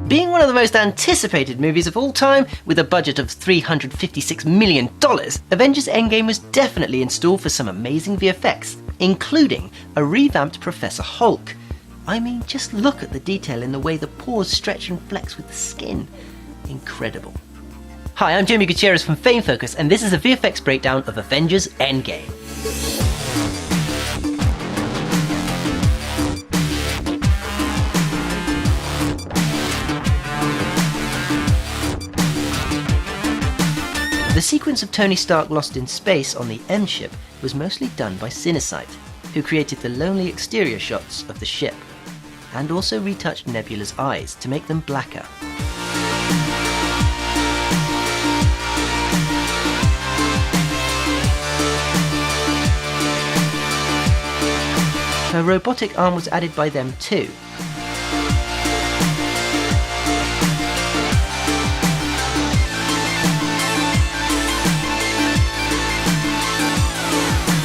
Being one of the most anticipated movies of all time, with a budget of $356 million, Avengers Endgame was definitely in store for some amazing VFX, including a revamped Professor Hulk. I mean, just look at the detail in the way the pores stretch and flex with the skin. Incredible. Hi, I'm Jamie Gutierrez from Fame Focus, and this is a VFX breakdown of Avengers Endgame. The sequence of Tony Stark lost in space on the M ship was mostly done by Cinesite, who created the lonely exterior shots of the ship, and also retouched Nebula's eyes to make them blacker. Her robotic arm was added by them too.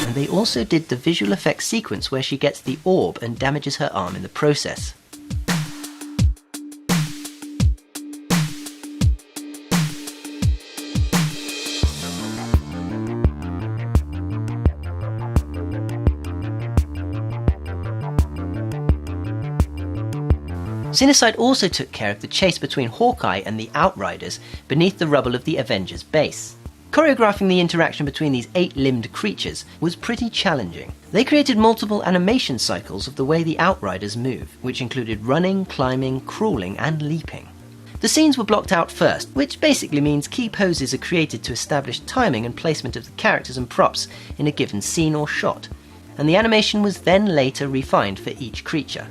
And they also did the visual effects sequence where she gets the orb and damages her arm in the process. Cinesite also took care of the chase between Hawkeye and the Outriders beneath the rubble of the Avengers base. Choreographing the interaction between these 8-limbed creatures was pretty challenging. They created multiple animation cycles of the way the Outriders move, which included running, climbing, crawling, and leaping. The scenes were blocked out first, which basically means key poses are created to establish timing and placement of the characters and props in a given scene or shot, and the animation was then later refined for each creature.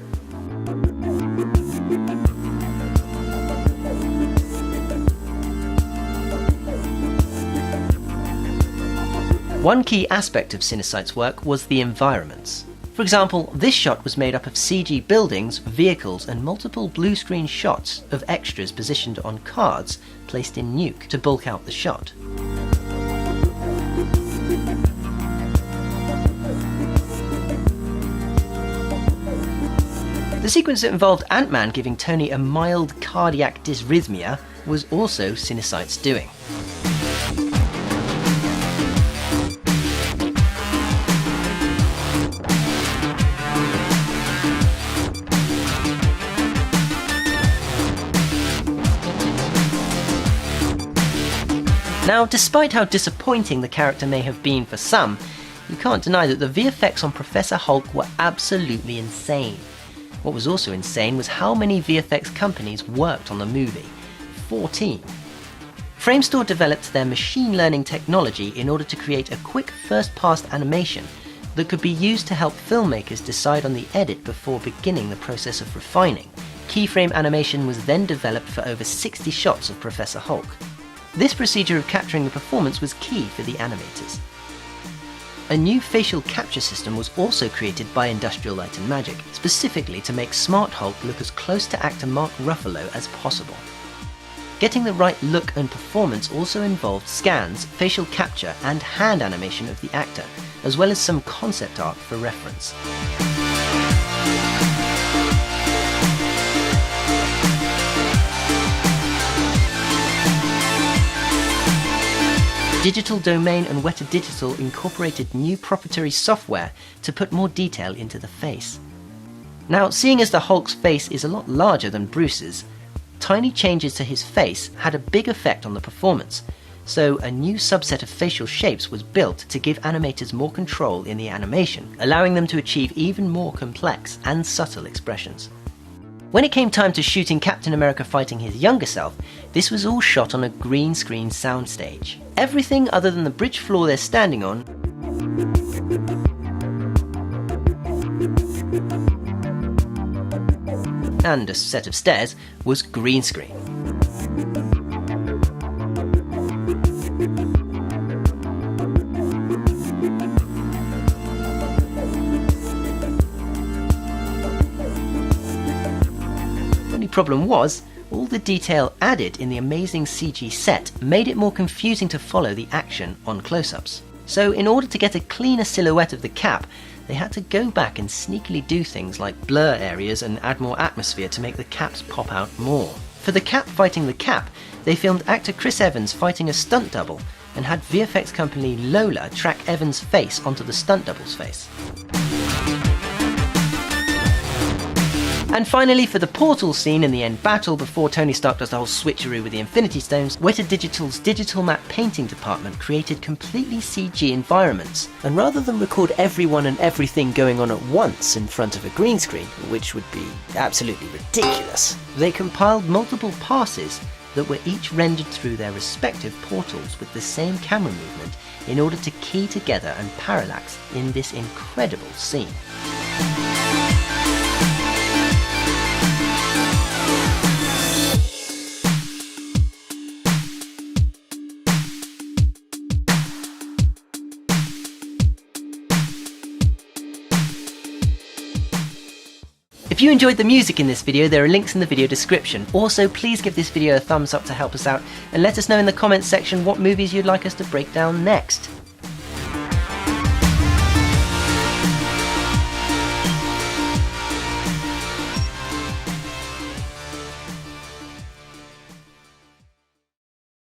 One key aspect of Cinesite's work was the environments. For example, this shot was made up of CG buildings, vehicles, and multiple blue screen shots of extras positioned on cards placed in nuke to bulk out the shot. The sequence that involved Ant-Man giving Tony a mild cardiac dysrhythmia was also Cinesite's doing. Now, despite how disappointing the character may have been for some, you can't deny that the VFX on Professor Hulk were absolutely insane. What was also insane was how many VFX companies worked on the movie. 14. Framestore developed their machine learning technology in order to create a quick first-pass animation that could be used to help filmmakers decide on the edit before beginning the process of refining. Keyframe animation was then developed for over 60 shots of Professor Hulk. This procedure of capturing the performance was key for the animators. A new facial capture system was also created by Industrial Light and Magic, specifically to make Smart Hulk look as close to actor Mark Ruffalo as possible. Getting the right look and performance also involved scans, facial capture, and hand animation of the actor, as well as some concept art for reference. Digital Domain and Weta Digital incorporated new proprietary software to put more detail into the face. Now, seeing as the Hulk's face is a lot larger than Bruce's, tiny changes to his face had a big effect on the performance, so a new subset of facial shapes was built to give animators more control in the animation, allowing them to achieve even more complex and subtle expressions. When it came time to shooting Captain America fighting his younger self, this was all shot on a green screen soundstage. Everything other than the bridge floor they're standing on and a set of stairs was green screen. Problem was, all the detail added in the amazing CG set made it more confusing to follow the action on close-ups. So in order to get a cleaner silhouette of the cap, they had to go back and sneakily do things like blur areas and add more atmosphere to make the caps pop out more. For the Cap fighting the Cap, they filmed actor Chris Evans fighting a stunt double and had VFX company Lola track Evans' face onto the stunt double's face. And finally, for the portal scene in the end battle before Tony Stark does the whole switcheroo with the Infinity Stones, Weta Digital's digital map painting department created completely CG environments. And rather than record everyone and everything going on at once in front of a green screen, which would be absolutely ridiculous, they compiled multiple passes that were each rendered through their respective portals with the same camera movement in order to key together and parallax in this incredible scene. If you enjoyed the music in this video, there are links in the video description. Also, please give this video a thumbs up to help us out, and let us know in the comments section what movies you'd like us to break down next.